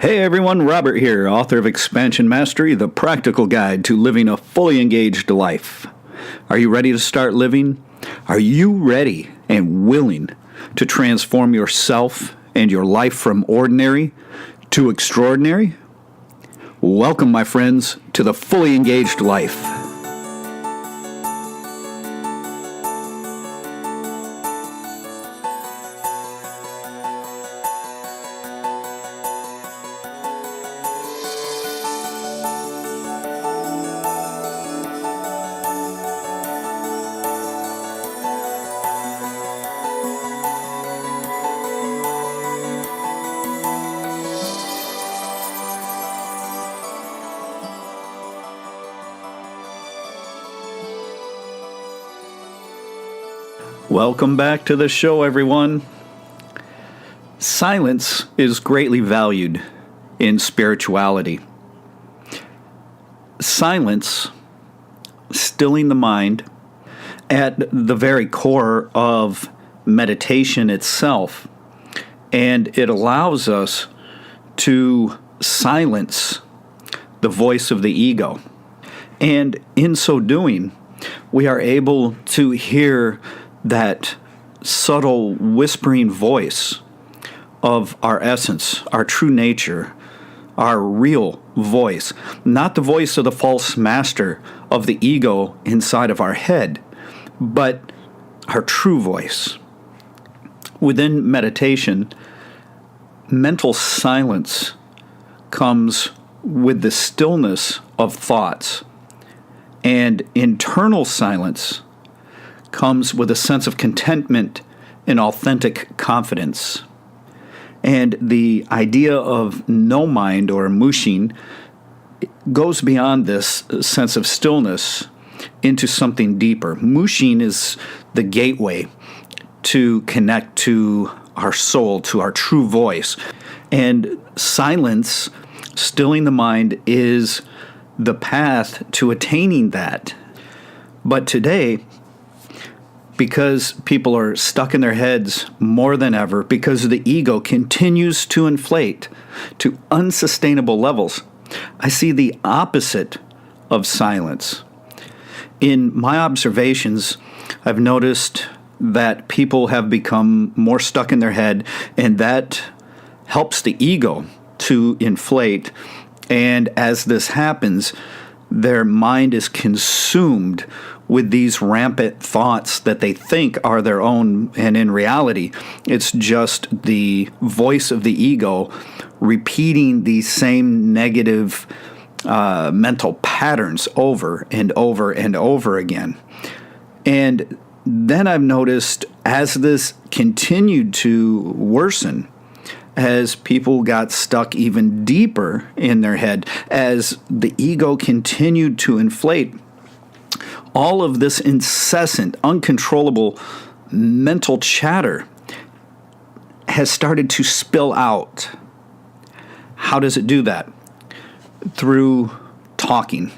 Hey everyone, Robert here, author of Expansion Mastery, the practical guide to living a fully engaged life. Are you ready to start living? Are you ready and willing to transform yourself and your life from ordinary to extraordinary? Welcome, my friends, to the fully engaged life. Welcome back to the show, everyone. Silence is greatly valued in spirituality. Silence, stilling the mind, at the very core of meditation itself, and it allows us to silence the voice of the ego. And in so doing, we are able to hear that subtle whispering voice of our essence, our true nature, our real voice, not the voice of the false master of the ego inside of our head, but our true voice. Within meditation, mental silence comes with the stillness of thoughts, and internal silence comes with a sense of contentment and authentic confidence. And the idea of no mind or mushin goes beyond this sense of stillness into something deeper. Mushin is the gateway to connect to our soul, to our true voice. And silence, stilling the mind, is the path to attaining that. But today, because people are stuck in their heads more than ever, because the ego continues to inflate to unsustainable levels, I see the opposite of silence. In my observations, I've noticed that people have become more stuck in their head, and that helps the ego to inflate. And as this happens, their mind is consumed with these rampant thoughts that they think are their own, and in reality, it's just the voice of the ego repeating these same negative mental patterns over and over and over again. And then I've noticed as this continued to worsen, as people got stuck even deeper in their head, as the ego continued to inflate, all of this incessant, uncontrollable mental chatter has started to spill out. How does it do that? Through talking.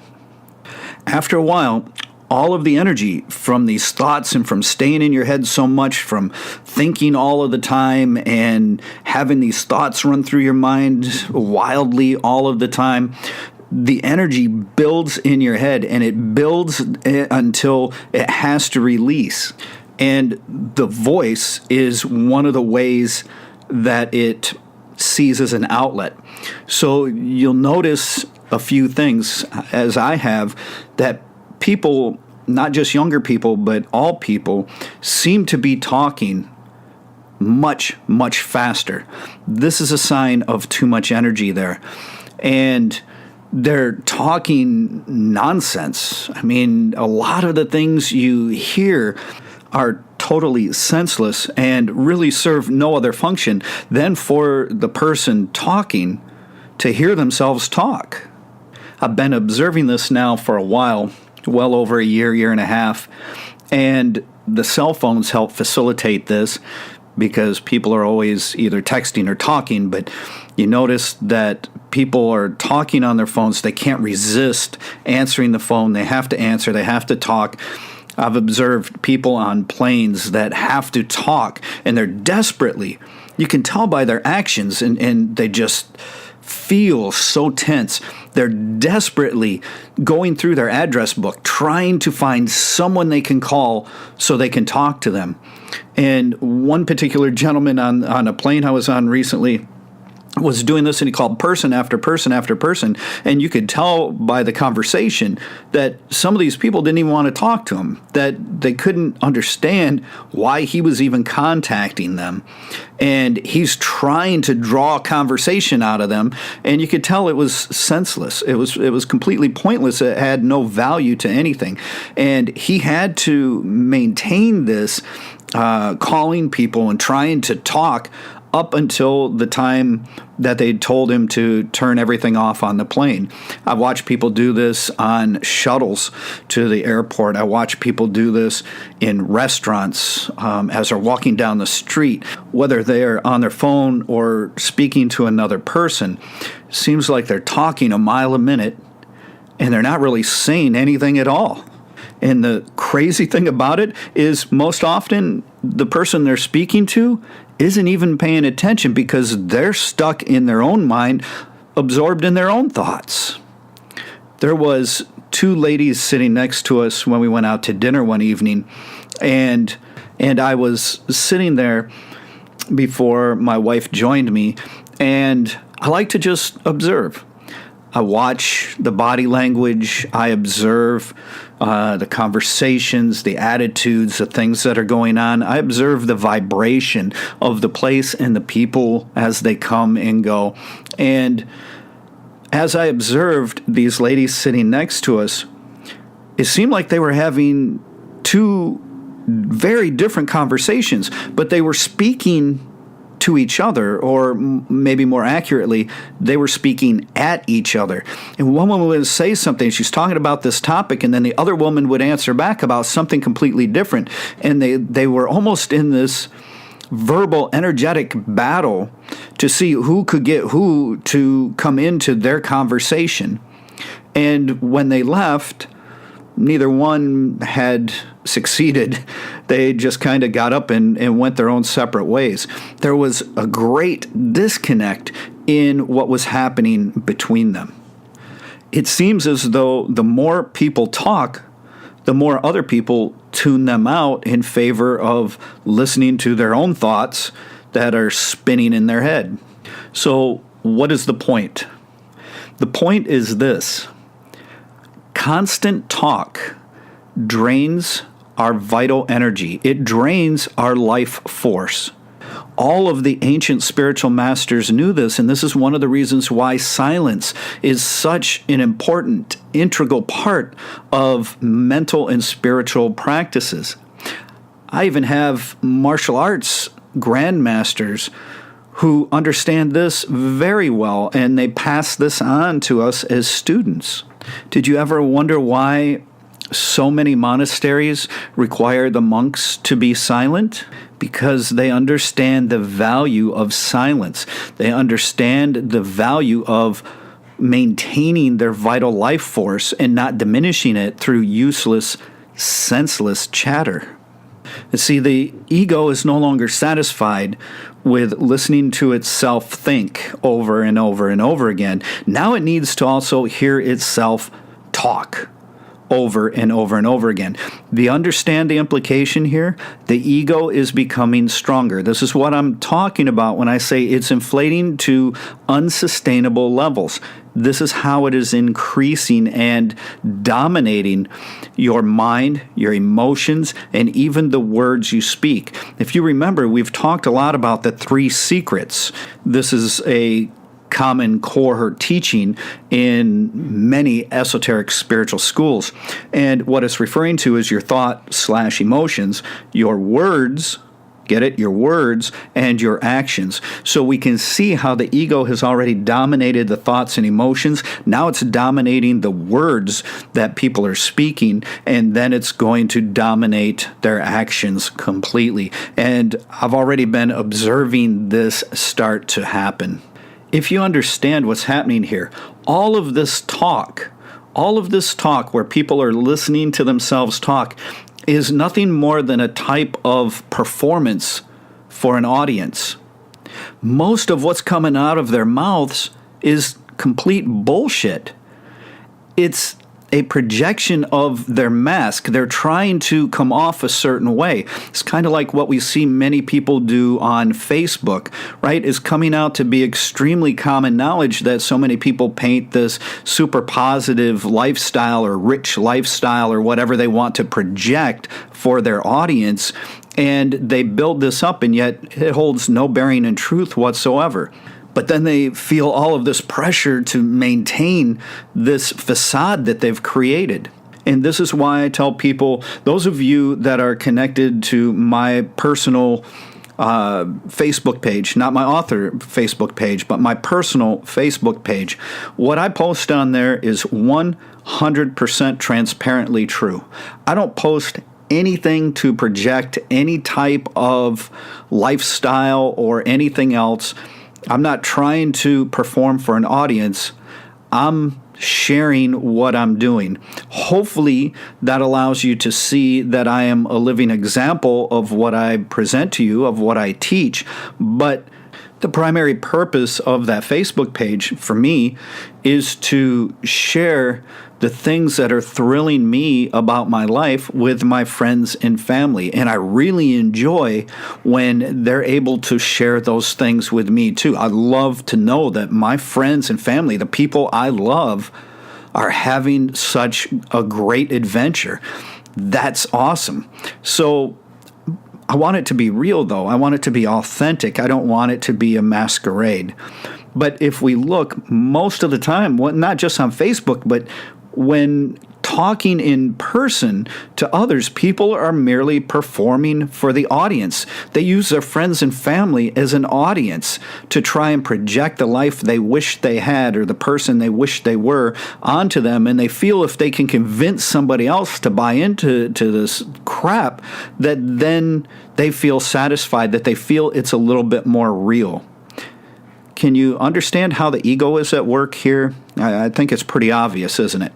After a while, all of the energy from these thoughts and from staying in your head so much, from thinking all of the time and having these thoughts run through your mind wildly all of the time, the energy builds in your head, and it builds until it has to release. And the voice is one of the ways that it sees as an outlet. So you'll notice a few things, as I have, that people, not just younger people, but all people, seem to be talking much, much faster. This is a sign of too much energy there. And they're talking nonsense. I mean, a lot of the things you hear are totally senseless and really serve no other function than for the person talking to hear themselves talk. I've been observing this now for a while, well over a year and a half, and the cell phones help facilitate this because people are always either texting or talking, but you notice that people are talking on their phones. They can't resist answering the phone. They have to answer. They have to talk. I've observed people on planes that have to talk, and they're desperately, you can tell by their actions, and they just feel so tense. They're desperately going through their address book, trying to find someone they can call so they can talk to them. And one particular gentleman on a plane I was on recently was doing this, and he called person after person after person, and you could tell by the conversation that some of these people didn't even want to talk to him, that they couldn't understand why he was even contacting them. And he's trying to draw a conversation out of them, and you could tell it was senseless. It was completely pointless. It had no value to anything. And he had to maintain this calling people and trying to talk up until the time that they told him to turn everything off on the plane. I've watched people do this on shuttles to the airport. I watch people do this in restaurants as they're walking down the street, whether they're on their phone or speaking to another person. It seems like they're talking a mile a minute, and they're not really saying anything at all. And the crazy thing about it is most often the person they're speaking to isn't even paying attention because they're stuck in their own mind, absorbed in their own thoughts. There was two ladies sitting next to us when we went out to dinner one evening, and I was sitting there before my wife joined me, and I like to just observe. I watch the body language, I observe the conversations, the attitudes, the things that are going on. I observe the vibration of the place and the people as they come and go. And as I observed these ladies sitting next to us, it seemed like they were having two very different conversations, but they were speaking to each other, or maybe more accurately, they were speaking at each other. And one woman would say something, she's talking about this topic, and then the other woman would answer back about something completely different. And they were almost in this verbal, energetic battle to see who could get who to come into their conversation. And when they left, neither one had succeeded. They just kind of got up and went their own separate ways. There was a great disconnect in what was happening between them. It seems as though the more people talk, the more other people tune them out in favor of listening to their own thoughts that are spinning in their head. So, what is the point? The point is this: constant talk drains our vital energy. It drains our life force. All of the ancient spiritual masters knew this, and this is one of the reasons why silence is such an important, integral part of mental and spiritual practices. I even have martial arts grandmasters who understand this very well, and they pass this on to us as students. Did you ever wonder why so many monasteries require the monks to be silent? Because they understand the value of silence. They understand the value of maintaining their vital life force and not diminishing it through useless, senseless chatter. And see, the ego is no longer satisfied with listening to itself think over and over and over again. Now it needs to also hear itself talk over and over and over again. Do you understand the implication here? The ego is becoming stronger. This is what I'm talking about when I say it's inflating to unsustainable levels. This is how it is increasing and dominating your mind, your emotions, and even the words you speak. If you remember, we've talked a lot about the 3 secrets. This is a common core teaching in many esoteric spiritual schools. And what it's referring to is your thought/emotions, your words, get it? Your words and your actions. So we can see how the ego has already dominated the thoughts and emotions. Now it's dominating the words that people are speaking, and then it's going to dominate their actions completely. And I've already been observing this start to happen. If you understand what's happening here, all of this talk where people are listening to themselves talk is nothing more than a type of performance for an audience. Most of what's coming out of their mouths is complete bullshit. It's a projection of their mask. They're trying to come off a certain way. It's kind of like what we see many people do on Facebook, right? Is coming out to be extremely common knowledge that so many people paint this super positive lifestyle or rich lifestyle or whatever they want to project for their audience. And they build this up, and yet it holds no bearing in truth whatsoever. But then they feel all of this pressure to maintain this facade that they've created. And this is why I tell people, those of you that are connected to my personal Facebook page, not my author Facebook page, but my personal Facebook page, what I post on there is 100% transparently true. I don't post anything to project any type of lifestyle or anything else. I'm not trying to perform for an audience. I'm sharing what I'm doing. Hopefully, that allows you to see that I am a living example of what I present to you, of what I teach. But the primary purpose of that Facebook page for me is to share the things that are thrilling me about my life with my friends and family. And I really enjoy when they're able to share those things with me too. I love to know that my friends and family, the people I love, are having such a great adventure. That's awesome. So I want it to be real, though. I want it to be authentic. I don't want it to be a masquerade. But if we look, most of the time, not just on Facebook, but when talking in person to others, people are merely performing for the audience. They use their friends and family as an audience to try and project the life they wish they had or the person they wish they were onto them. And they feel if they can convince somebody else to buy into this crap, that then they feel satisfied, that they feel it's a little bit more real. Can you understand how the ego is at work here? I think it's pretty obvious, isn't it?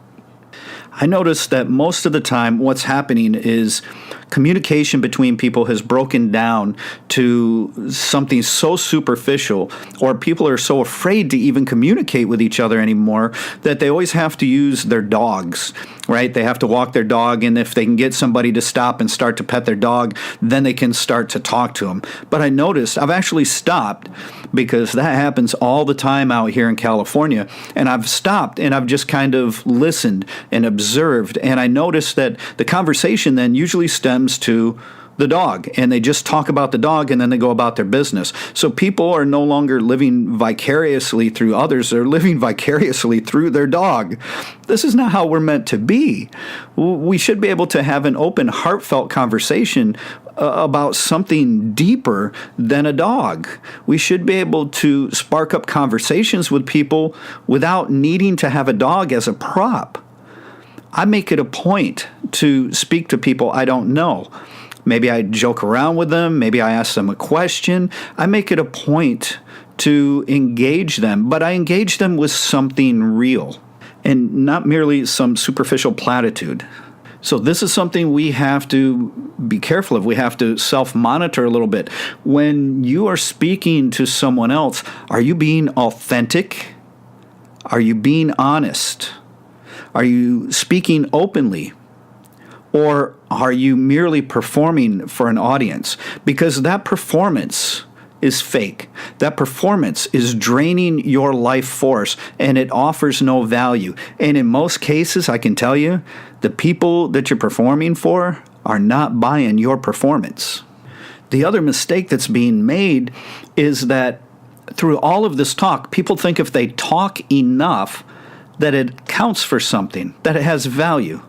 I notice that most of the time what's happening is communication between people has broken down to something so superficial, or people are so afraid to even communicate with each other anymore that they always have to use their dogs, right? They have to walk their dog, and if they can get somebody to stop and start to pet their dog, then they can start to talk to them. But I noticed I've actually stopped, because that happens all the time out here in California, and I've stopped and I've just kind of listened and observed, and I noticed that the conversation then usually stems to the dog, and they just talk about the dog and then they go about their business. So people are no longer living vicariously through others, they're living vicariously through their dog. This is not how we're meant to be. We should be able to have an open, heartfelt conversation about something deeper than a dog. We should be able to spark up conversations with people without needing to have a dog as a prop. I make it a point to speak to people I don't know. Maybe I joke around with them. Maybe I ask them a question. I make it a point to engage them, but I engage them with something real and not merely some superficial platitude. So this is something we have to be careful of. We have to self-monitor a little bit. When you are speaking to someone else, are you being authentic? Are you being honest? Are you speaking openly? Or are you merely performing for an audience? Because that performance is fake. That performance is draining your life force, and it offers no value. And in most cases, I can tell you, the people that you're performing for are not buying your performance. The other mistake that's being made is that through all of this talk, people think if they talk enough, that it counts for something, that it has value.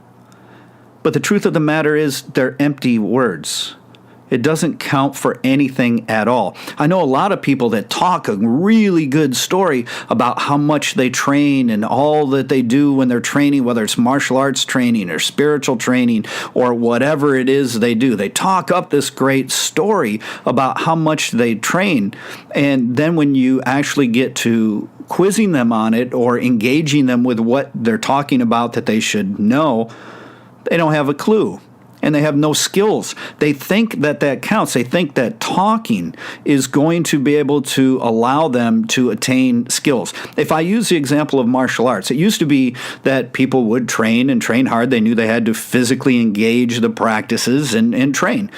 But the truth of the matter is they're empty words. It doesn't count for anything at all. I know a lot of people that talk a really good story about how much they train and all that they do when they're training, whether it's martial arts training or spiritual training or whatever it is they do. They talk up this great story about how much they train. And then when you actually get to quizzing them on it or engaging them with what they're talking about that they should know, they don't have a clue. and they have no skills. They think that counts. They think that talking is going to be able to allow them to attain skills. If I use the example of martial arts, it used to be that people would train and train hard. They knew they had to physically engage the practices and train.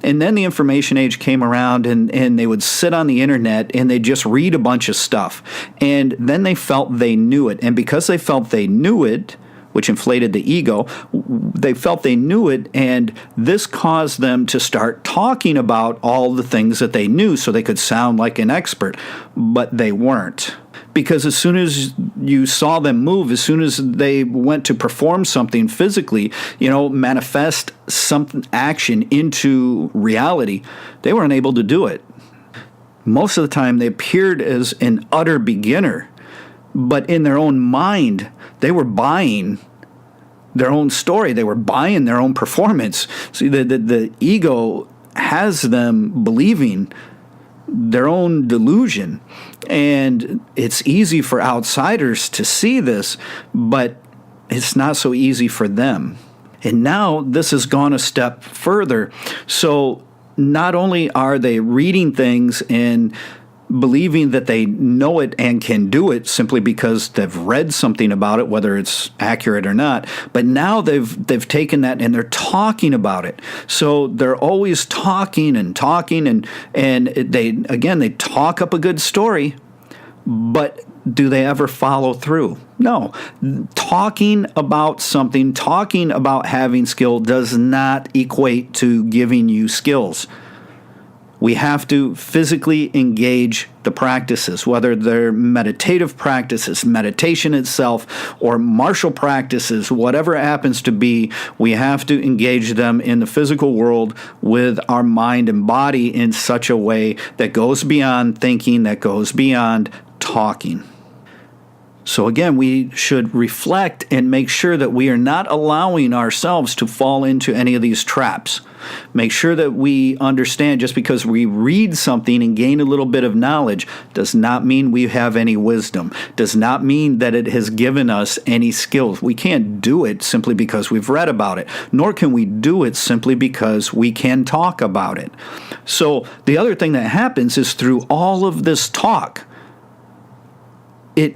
And then the information age came around, and they would sit on the internet and they'd just read a bunch of stuff. And then they felt they knew it. And because they felt they knew it, which inflated the ego, they felt they knew it, and this caused them to start talking about all the things that they knew so they could sound like an expert. But they weren't. Because as soon as you saw them move, as soon as they went to perform something physically, manifest some action into reality, they weren't able to do it. Most of the time, they appeared as an utter beginner, but in their own mind, they were buying their own story. They were buying their own performance. See, the ego has them believing their own delusion. And it's easy for outsiders to see this, but it's not so easy for them. And now this has gone a step further. So not only are they reading things and believing that they know it and can do it simply because they've read something about it, whether it's accurate or not, but now they've taken that and they're talking about it. So they're always talking and they talk up a good story, but do they ever follow through? No. Talking about something, talking about having skill does not equate to giving you skills. We have to physically engage the practices, whether they're meditative practices, meditation itself, or martial practices, whatever it happens to be, we have to engage them in the physical world with our mind and body in such a way that goes beyond thinking, that goes beyond talking. So again, we should reflect and make sure that we are not allowing ourselves to fall into any of these traps. Make sure that we understand just because we read something and gain a little bit of knowledge does not mean we have any wisdom, does not mean that it has given us any skills. We can't do it simply because we've read about it, nor can we do it simply because we can talk about it. So the other thing that happens is through all of this talk, it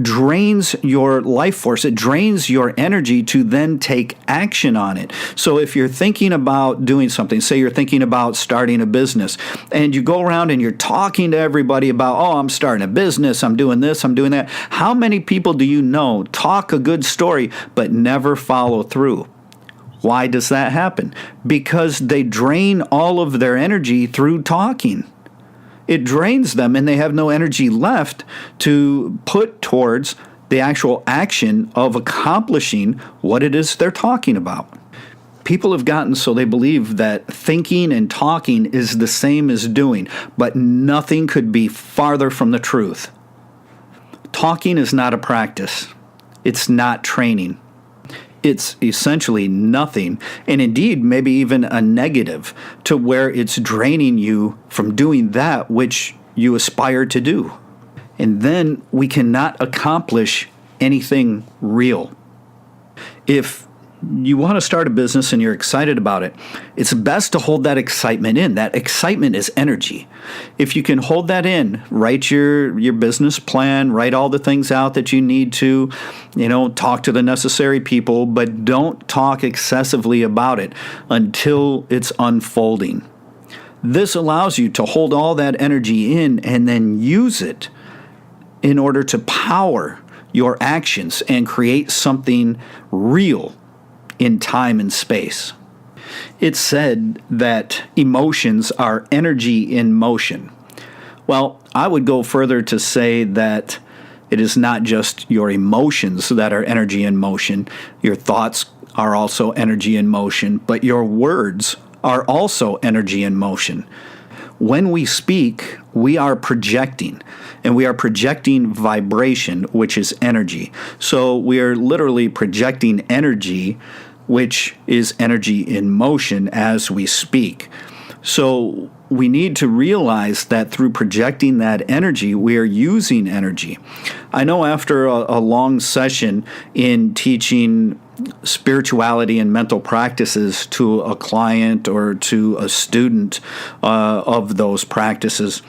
drains your life force. It drains your energy to then take action on it. So if you're thinking about doing something, say you're thinking about starting a business, and you go around and you're talking to everybody about, oh, I'm starting a business, I'm doing this, I'm doing that. How many people do you know talk a good story but never follow through? Why does that happen? Because they drain all of their energy through talking. It drains them, and they have no energy left to put towards the actual action of accomplishing what it is they're talking about. People have gotten so they believe that thinking and talking is the same as doing, but nothing could be farther from the truth. Talking is not a practice. It's not training. It's essentially nothing, and indeed maybe even a negative, to where it's draining you from doing that which you aspire to do. And then we cannot accomplish anything real. If you want to start a business and you're excited about it, it's best to hold that excitement in. That excitement is energy. If you can hold that in, write your business plan, write all the things out that you need to, talk to the necessary people, but don't talk excessively about it until it's unfolding. This allows you to hold all that energy in and then use it in order to power your actions and create something real in time and space. It's said that emotions are energy in motion. Well, I would go further to say that it is not just your emotions that are energy in motion. Your thoughts are also energy in motion, but your words are also energy in motion. When we speak, we are projecting, and we are projecting vibration, which is energy. So we are literally projecting energy, which is energy in motion as we speak. So we need to realize that through projecting that energy, we are using energy. I know after a long session in teaching spirituality and mental practices to a client or to a student of those practices,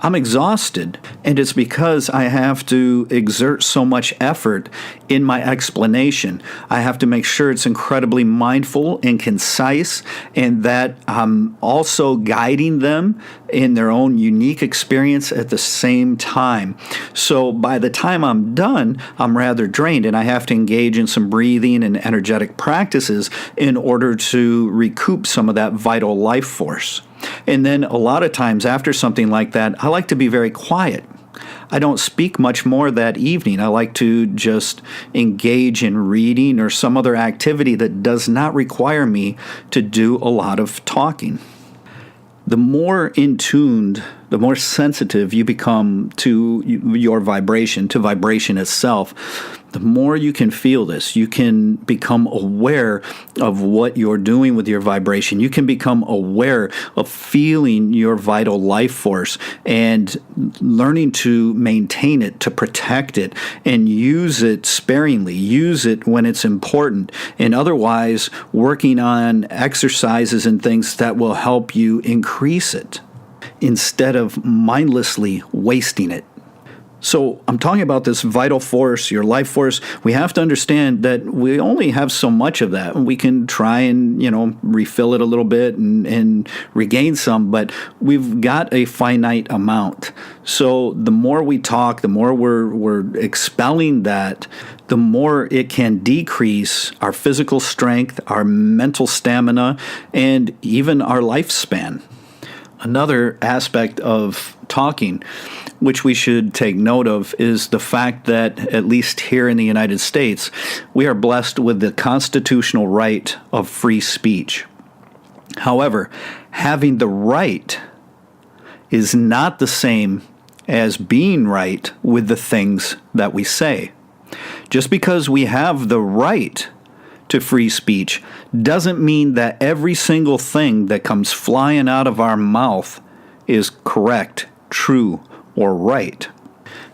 I'm exhausted, and it's because I have to exert so much effort in my explanation. I have to make sure it's incredibly mindful and concise, and that I'm also guiding them in their own unique experience at the same time. So by the time I'm done, I'm rather drained, and I have to engage in some breathing and energetic practices in order to recoup some of that vital life force. And then a lot of times after something like that, I like to be very quiet. I don't speak much more that evening. I like to just engage in reading or some other activity that does not require me to do a lot of talking. The more in tuned, the more sensitive you become to your vibration, to vibration itself, the more you can feel this. You can become aware of what you're doing with your vibration. You can become aware of feeling your vital life force and learning to maintain it, to protect it, and use it sparingly. Use it when it's important, and otherwise working on exercises and things that will help you increase it instead of mindlessly wasting it. So I'm talking about this vital force, your life force. We have to understand that we only have so much of that. We can try and, refill it a little bit and regain some, but we've got a finite amount. So the more we talk, the more we're expelling that, the more it can decrease our physical strength, our mental stamina, and even our lifespan. Another aspect of talking, which we should take note of, is the fact that, at least here in the United States, we are blessed with the constitutional right of free speech. However, having the right is not the same as being right with the things that we say. Just because we have the right to free speech doesn't mean that every single thing that comes flying out of our mouth is correct, true, or right.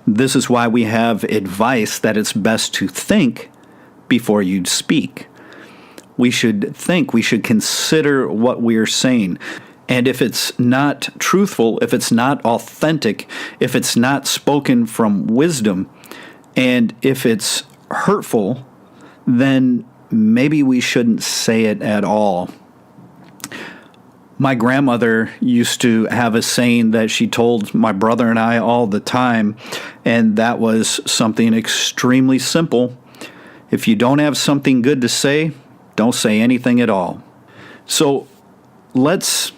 This is why we have advice that it's best to think before you speak. We should think, we should consider what we're saying. And if it's not truthful, if it's not authentic, if it's not spoken from wisdom, and if it's hurtful, then maybe we shouldn't say it at all. My grandmother used to have a saying that she told my brother and I all the time, and that was something extremely simple. If you don't have something good to say, don't say anything at all. So let's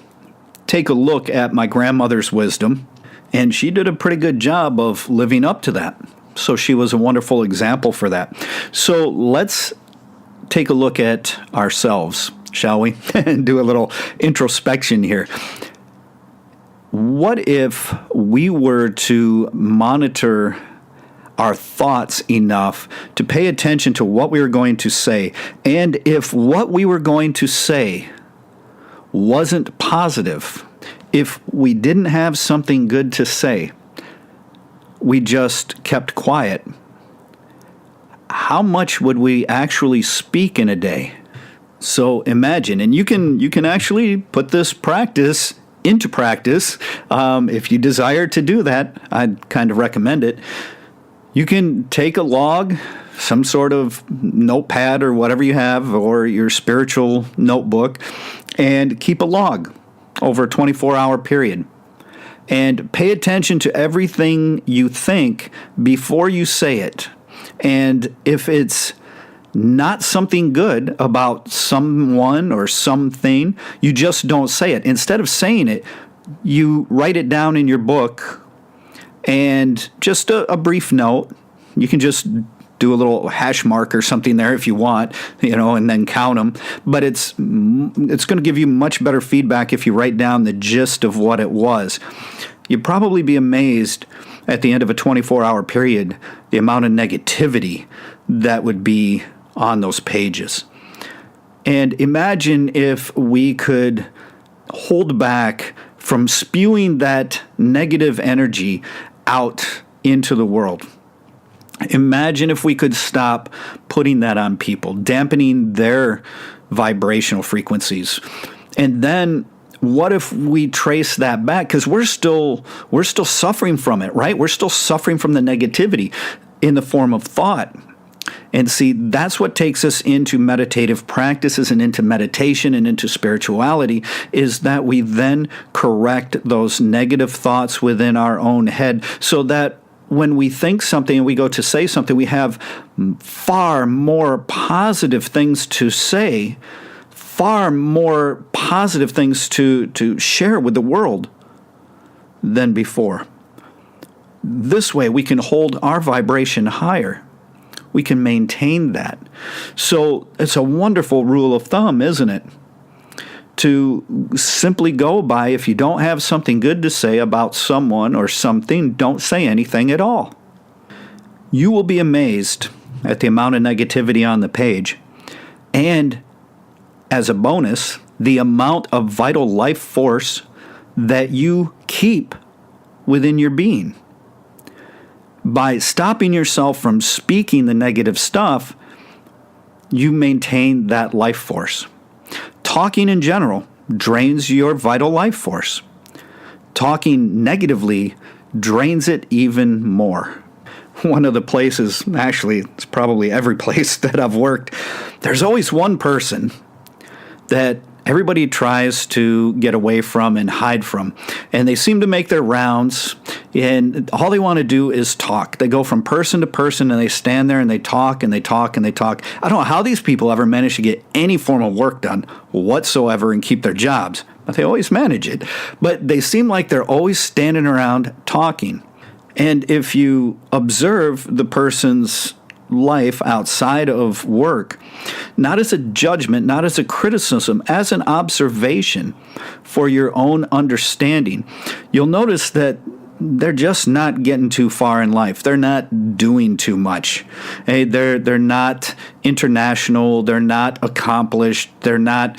take a look at my grandmother's wisdom, and she did a pretty good job of living up to that. So she was a wonderful example for that. So let's take a look at ourselves, shall we? And do a little introspection here. What if we were to monitor our thoughts enough to pay attention to what we were going to say, and if what we were going to say wasn't positive, if we didn't have something good to say, we just kept quiet, how much would we actually speak in a day? So imagine, and you can actually put this practice into practice. If you desire to do that, I'd kind of recommend it. You can take a log, some sort of notepad or whatever you have, or your spiritual notebook, and keep a log over a 24-hour period. And pay attention to everything you think before you say it. And if it's not something good about someone or something, you just don't say it. Instead of saying it, you write it down in your book, and just a brief note. You can just do a little hash mark or something there if you want, and then count them. But it's going to give you much better feedback if you write down the gist of what it was. You'd probably be amazed at the end of a 24-hour period, the amount of negativity that would be on those pages. And imagine if we could hold back from spewing that negative energy out into the world. Imagine if we could stop putting that on people, dampening their vibrational frequencies. And then what if we trace that back? Because we're still suffering from it, right? We're still suffering from the negativity in the form of thought. And see, that's what takes us into meditative practices and into meditation and into spirituality, is that we then correct those negative thoughts within our own head, so that when we think something and we go to say something, we have far more positive things to say, far more positive things to share with the world than before. This way, we can hold our vibration higher. We can maintain that. So it's a wonderful rule of thumb, isn't it? To simply go by, if you don't have something good to say about someone or something, don't say anything at all. You will be amazed at the amount of negativity on the page, and as a bonus, the amount of vital life force that you keep within your being. By stopping yourself from speaking the negative stuff, you maintain that life force. Talking in general drains your vital life force. Talking negatively drains it even more. One of the places, actually, it's probably every place that I've worked, there's always one person that everybody tries to get away from and hide from. And they seem to make their rounds, and all they want to do is talk. They go from person to person, and they stand there and they talk and they talk and they talk. I don't know how these people ever manage to get any form of work done whatsoever and keep their jobs, but they always manage it. But they seem like they're always standing around talking. And if you observe the person's life outside of work, not as a judgment, not as a criticism, as an observation for your own understanding, you'll notice that they're just not getting too far in life. They're not doing too much. Hey, they're not international. They're not accomplished. They're not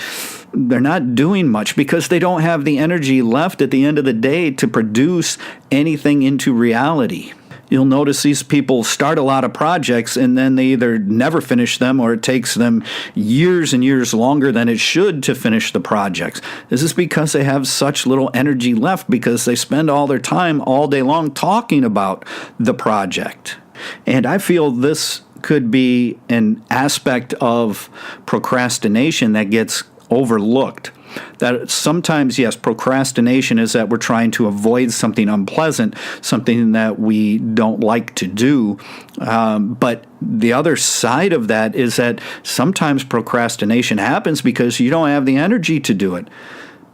doing much because they don't have the energy left at the end of the day to produce anything into reality. You'll notice these people start a lot of projects and then they either never finish them, or it takes them years and years longer than it should to finish the projects. This is because they have such little energy left, because they spend all their time all day long talking about the project. And I feel this could be an aspect of procrastination that gets overlooked. That sometimes, yes, procrastination is that we're trying to avoid something unpleasant, something that we don't like to do. But the other side of that is that sometimes procrastination happens because you don't have the energy to do it,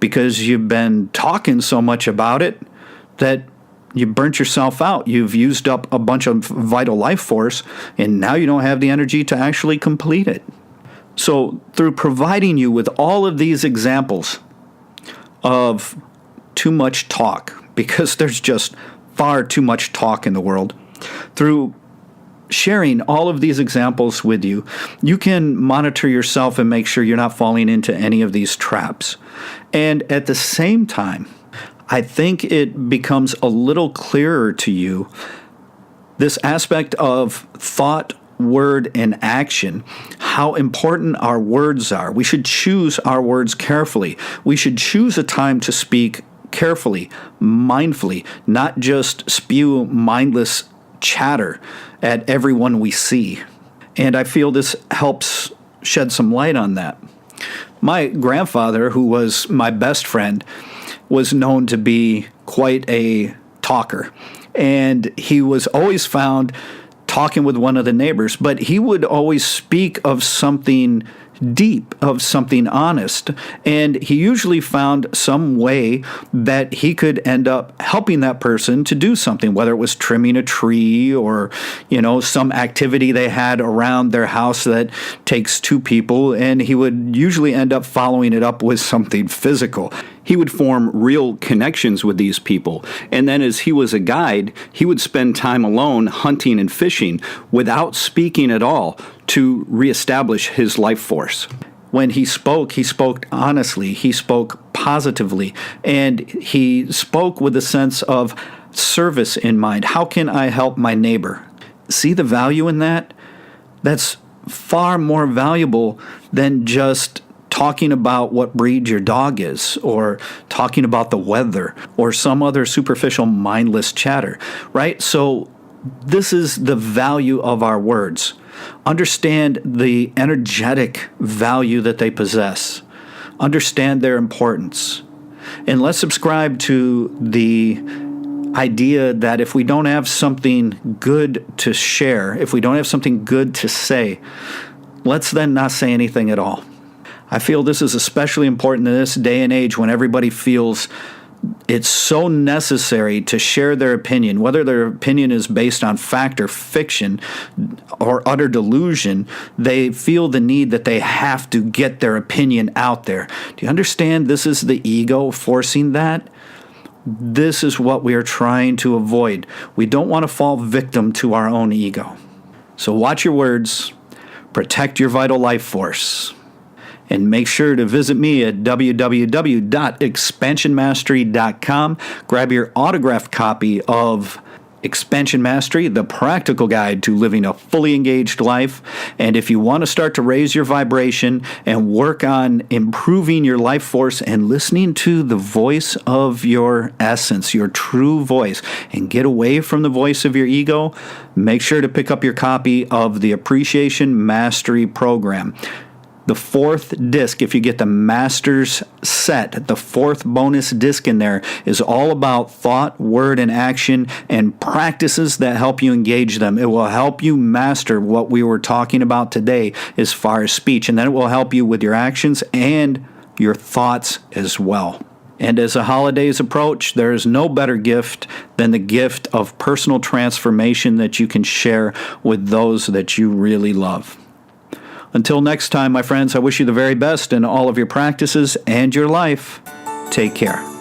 because you've been talking so much about it that you burnt yourself out. You've used up a bunch of vital life force, and now you don't have the energy to actually complete it. So through providing you with all of these examples of too much talk, because there's just far too much talk in the world, through sharing all of these examples with you, you can monitor yourself and make sure you're not falling into any of these traps. And at the same time, I think it becomes a little clearer to you this aspect of thought, word, and action, how important our words are. We should choose our words carefully. We should choose a time to speak carefully, mindfully, not just spew mindless chatter at everyone we see. And I feel this helps shed some light on that. My grandfather, who was my best friend, was known to be quite a talker. And he was always found talking with one of the neighbors, but he would always speak of something deep, of something honest, and he usually found some way that he could end up helping that person to do something, whether it was trimming a tree or, some activity they had around their house that takes two people, and he would usually end up following it up with something physical. He would form real connections with these people, and then as he was a guide, he would spend time alone hunting and fishing without speaking at all to reestablish his life force. When he spoke honestly, he spoke positively, and he spoke with a sense of service in mind. How can I help my neighbor? See the value in that? That's far more valuable than just talking about what breed your dog is, or talking about the weather, or some other superficial, mindless chatter, right? So this is the value of our words. Understand the energetic value that they possess. Understand their importance. And let's subscribe to the idea that if we don't have something good to share, if we don't have something good to say, let's then not say anything at all. I feel this is especially important in this day and age when everybody feels it's so necessary to share their opinion, whether their opinion is based on fact or fiction or utter delusion. They feel the need that they have to get their opinion out there. Do you understand? This is the ego forcing that. This is what we are trying to avoid. We don't want to fall victim to our own ego. So watch your words, protect your vital life force, and make sure to visit me at www.expansionmastery.com. Grab your autographed copy of Expansion Mastery, the practical guide to living a fully engaged life. And if you want to start to raise your vibration and work on improving your life force and listening to the voice of your essence, your true voice, and get away from the voice of your ego, make sure to pick up your copy of the Appreciation Mastery Program. The fourth disc, if you get the Master's set, the fourth bonus disc in there is all about thought, word, and action and practices that help you engage them. It will help you master what we were talking about today as far as speech, and then it will help you with your actions and your thoughts as well. And as the holidays approach, there is no better gift than the gift of personal transformation that you can share with those that you really love. Until next time, my friends, I wish you the very best in all of your practices and your life. Take care.